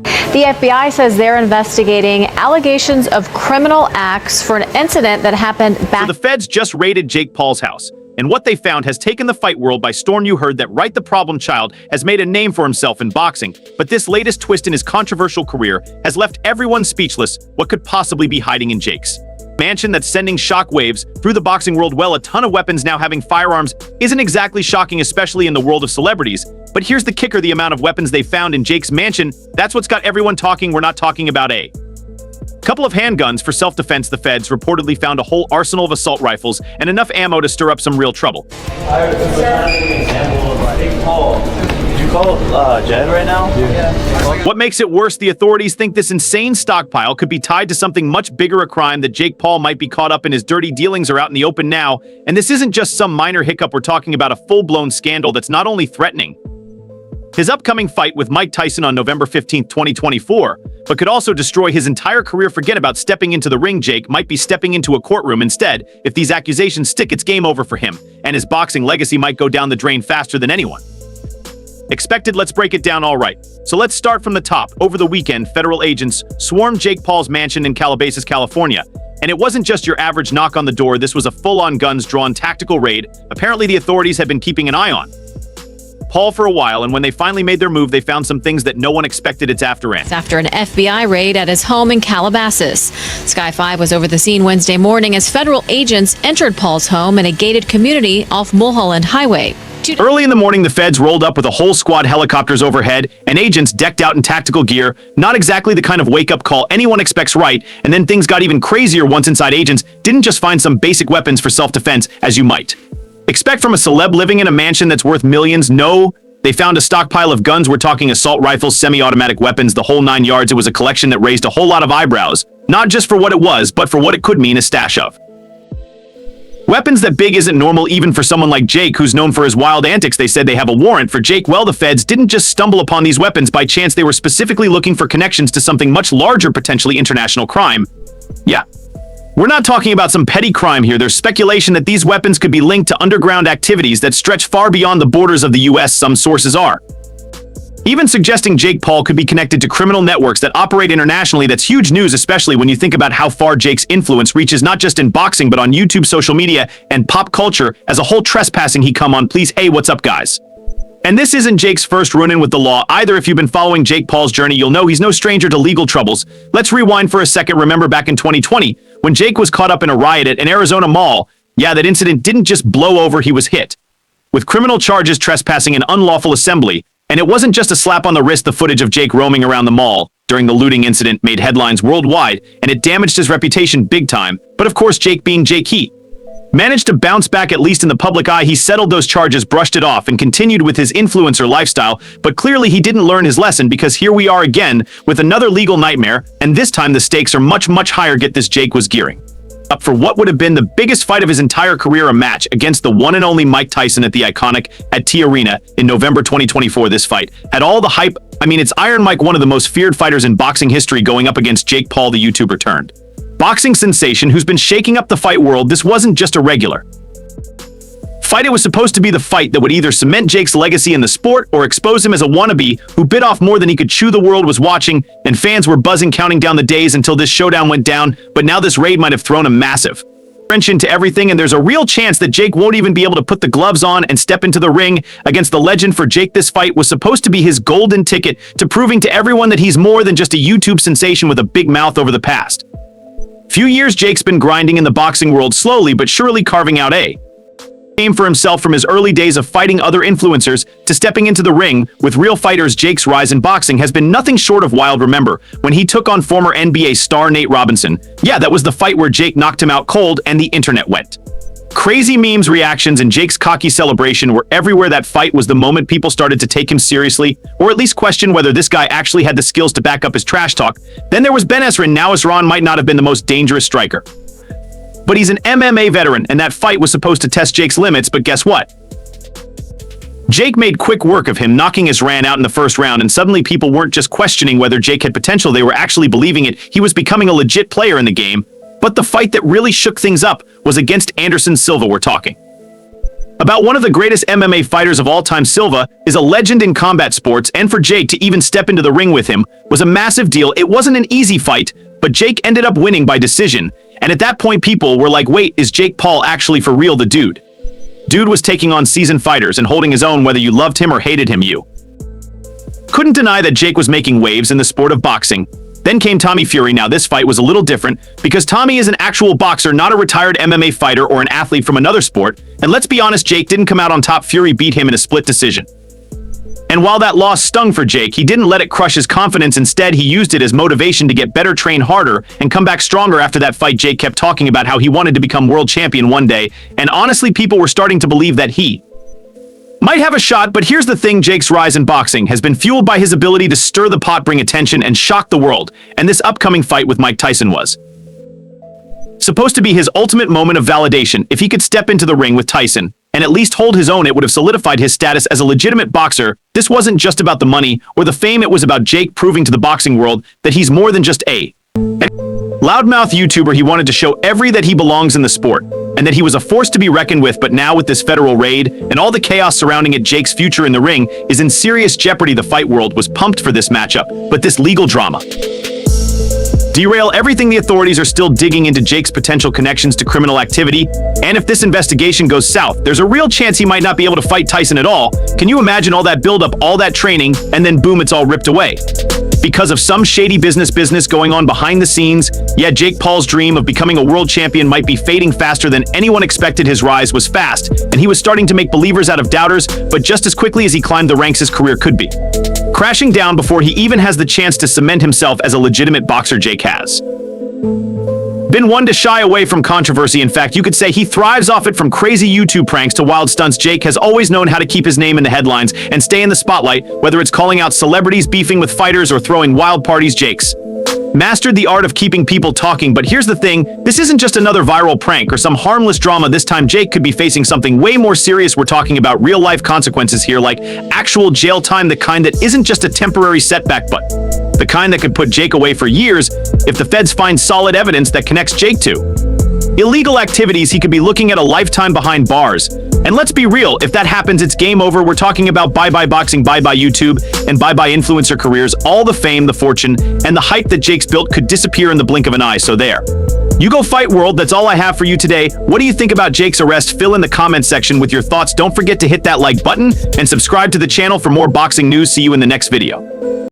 The FBI says they're investigating allegations of criminal acts for an incident that happened back. So the feds just raided Jake Paul's house, and what they found has taken the fight world by storm. You heard that right, the problem child has made a name for himself in boxing, but this latest twist in his controversial career has left everyone speechless. What could possibly be hiding in Jake's mansion that's sending shockwaves through the boxing world? Well, a ton of weapons now having firearms isn't exactly shocking, especially in the world of celebrities. But here's the kicker: the amount of weapons they found in Jake's mansion, that's what's got everyone talking. We're not talking about a couple of handguns for self-defense. The feds reportedly found a whole arsenal of assault rifles and enough ammo to stir up some real trouble. Jed right now? Yeah. What makes it worse, the authorities think this insane stockpile could be tied to something much bigger, a crime that Jake Paul might be caught up in. His dirty dealings are out in the open now, and this isn't just some minor hiccup. We're talking about a full-blown scandal that's not only threatening his upcoming fight with Mike Tyson on November 15, 2024, but could also destroy his entire career. Forget about stepping into the ring. Jake might be stepping into a courtroom instead. If these accusations stick, it's game over for him, and his boxing legacy might go down the drain faster than anyone expected. Let's break it down. All right, so let's start from the top. Over the weekend, federal agents swarmed Jake Paul's mansion in Calabasas, California. And it wasn't just your average knock on the door. This was a full-on guns-drawn tactical raid. Apparently, the authorities had been keeping an eye on Paul for a while, and when they finally made their move, they found some things that no one expected. It's after an FBI raid at his home in Calabasas. Sky 5 was over the scene Wednesday morning as federal agents entered Paul's home in a gated community off Mulholland Highway. Early in the morning, the feds rolled up with a whole squad, helicopters overhead, and agents decked out in tactical gear. Not exactly the kind of wake-up call anyone expects, right? And then things got even crazier once inside. Agents didn't just find some basic weapons for self-defense, as you might expect from a celeb living in a mansion that's worth millions. No, they found a stockpile of guns. We're talking assault rifles, semi-automatic weapons, the whole 9 yards. It was a collection that raised a whole lot of eyebrows, not just for what it was, but for what it could mean: a stash of weapons that big isn't normal, even for someone like Jake, who's known for his wild antics. They said they have a warrant for Jake. Well, the feds didn't just stumble upon these weapons by chance. They were specifically looking for connections to something much larger, potentially international crime. Yeah, we're not talking about some petty crime here. There's speculation that these weapons could be linked to underground activities that stretch far beyond the borders of the US. Some sources are even suggesting Jake Paul could be connected to criminal networks that operate internationally. That's huge news, especially when you think about how far Jake's influence reaches, not just in boxing, but on YouTube, social media, and pop culture as a whole. Trespassing, he come on, please. Hey, what's up, guys? And this isn't Jake's first run-in with the law either. If you've been following Jake Paul's journey, you'll know he's no stranger to legal troubles. Let's rewind for a second. Remember back in 2020, when Jake was caught up in a riot at an Arizona mall? Yeah, that incident didn't just blow over. He was hit with criminal charges, trespassing, and unlawful assembly. And it wasn't just a slap on the wrist. The footage of Jake roaming around the mall during the looting incident made headlines worldwide, and it damaged his reputation big time. But of course, Jake being Jake, he managed to bounce back, at least in the public eye. He settled those charges, brushed it off, and continued with his influencer lifestyle. But clearly he didn't learn his lesson, because here we are again with another legal nightmare, and this time the stakes are much, much higher. Get this, Jake was gearing up for what would have been the biggest fight of his entire career, a match against the one and only Mike Tyson at the iconic T Arena in November 2024. This fight had all the hype. I mean, it's Iron Mike, one of the most feared fighters in boxing history, going up against Jake Paul, the YouTuber turned boxing sensation who's been shaking up the fight world. This wasn't just a regular fight. It was supposed to be the fight that would either cement Jake's legacy in the sport or expose him as a wannabe who bit off more than he could chew. The world was watching, and fans were buzzing, counting down the days until this showdown went down. But now this raid might have thrown a massive wrench into everything, and there's a real chance that Jake won't even be able to put the gloves on and step into the ring against the legend. For Jake, this fight was supposed to be his golden ticket to proving to everyone that he's more than just a YouTube sensation with a big mouth. Over the past few years, Jake's been grinding in the boxing world, slowly but surely carving out a name for himself. From his early days of fighting other influencers to stepping into the ring with real fighters, Jake's rise in boxing has been nothing short of wild. Remember when he took on former NBA star Nate Robinson? Yeah, that was the fight where Jake knocked him out cold, and the internet went crazy. Memes, reactions, and Jake's cocky celebration were everywhere. That fight was the moment people started to take him seriously, or at least question whether this guy actually had the skills to back up his trash talk. Then there was Ben Askren. Now Askren might not have been the most dangerous striker, but he's an MMA veteran, and that fight was supposed to test Jake's limits. But guess what? Jake made quick work of him, knocking Askren out in the first round, and suddenly people weren't just questioning whether Jake had potential, they were actually believing it. He was becoming a legit player in the game. But the fight that really shook things up was against Anderson Silva. We're talking About one of the greatest MMA fighters of all time. Silva is a legend in combat sports, and for Jake to even step into the ring with him was a massive deal. It wasn't an easy fight, but Jake ended up winning by decision. And at that point, people were like, wait, is Jake Paul actually for real the dude? Dude was taking on seasoned fighters and holding his own whether you loved him or hated him. You couldn't deny that Jake was making waves in the sport of boxing. Then came Tommy Fury. Now this fight was a little different because Tommy is an actual boxer, not a retired MMA fighter or an athlete from another sport. And let's be honest, Jake didn't come out on top. Fury beat him in a split decision. And while that loss stung for Jake, he didn't let it crush his confidence. Instead, he used it as motivation to get better, train harder, and come back stronger. After that fight, Jake kept talking about how he wanted to become world champion one day. And honestly, people were starting to believe that he might have a shot. But here's the thing, Jake's rise in boxing has been fueled by his ability to stir the pot, bring attention, and shock the world. And this upcoming fight with Mike Tyson was supposed to be his ultimate moment of validation. If he could step into the ring with Tyson and at least hold his own, it would have solidified his status as a legitimate boxer. This wasn't just about the money or the fame, it was about Jake proving to the boxing world that he's more than just a loudmouth YouTuber. He wanted to show that he belongs in the sport and that he was a force to be reckoned with. But now with this federal raid and all the chaos surrounding it, Jake's future in the ring is in serious jeopardy. The fight world was pumped for this matchup, but this legal drama derail everything. The authorities are still digging into Jake's potential connections to criminal activity, and if this investigation goes south, there's a real chance he might not be able to fight Tyson at all. Can you imagine all that buildup, all that training, and then boom, it's all ripped away because of some shady business going on behind the scenes? Yeah, Jake Paul's dream of becoming a world champion might be fading faster than anyone expected. His rise was fast, and he was starting to make believers out of doubters, but just as quickly as he climbed the ranks, his career could be crashing down before he even has the chance to cement himself as a legitimate boxer. Jake has been one to shy away from controversy. In fact, you could say he thrives off it. From crazy YouTube pranks to wild stunts, Jake has always known how to keep his name in the headlines and stay in the spotlight, whether it's calling out celebrities, beefing with fighters, or throwing wild parties. Jake's mastered the art of keeping people talking. But here's the thing, this isn't just another viral prank or some harmless drama. This time Jake could be facing something way more serious. We're talking about real life consequences here, like actual jail time, the kind that isn't just a temporary setback, but the kind that could put Jake away for years if the feds find solid evidence that connects Jake to illegal activities. He could be looking at a lifetime behind bars. And let's be real, if that happens, it's game over. We're talking about bye-bye boxing, bye-bye YouTube, and bye-bye influencer careers. All the fame, the fortune, and the hype that Jake's built could disappear in the blink of an eye. So there you go, fight world. That's all I have for you today. What do you think about Jake's arrest? Fill in the comment section with your thoughts. Don't forget to hit that like button and subscribe to the channel for more boxing news. See you in the next video.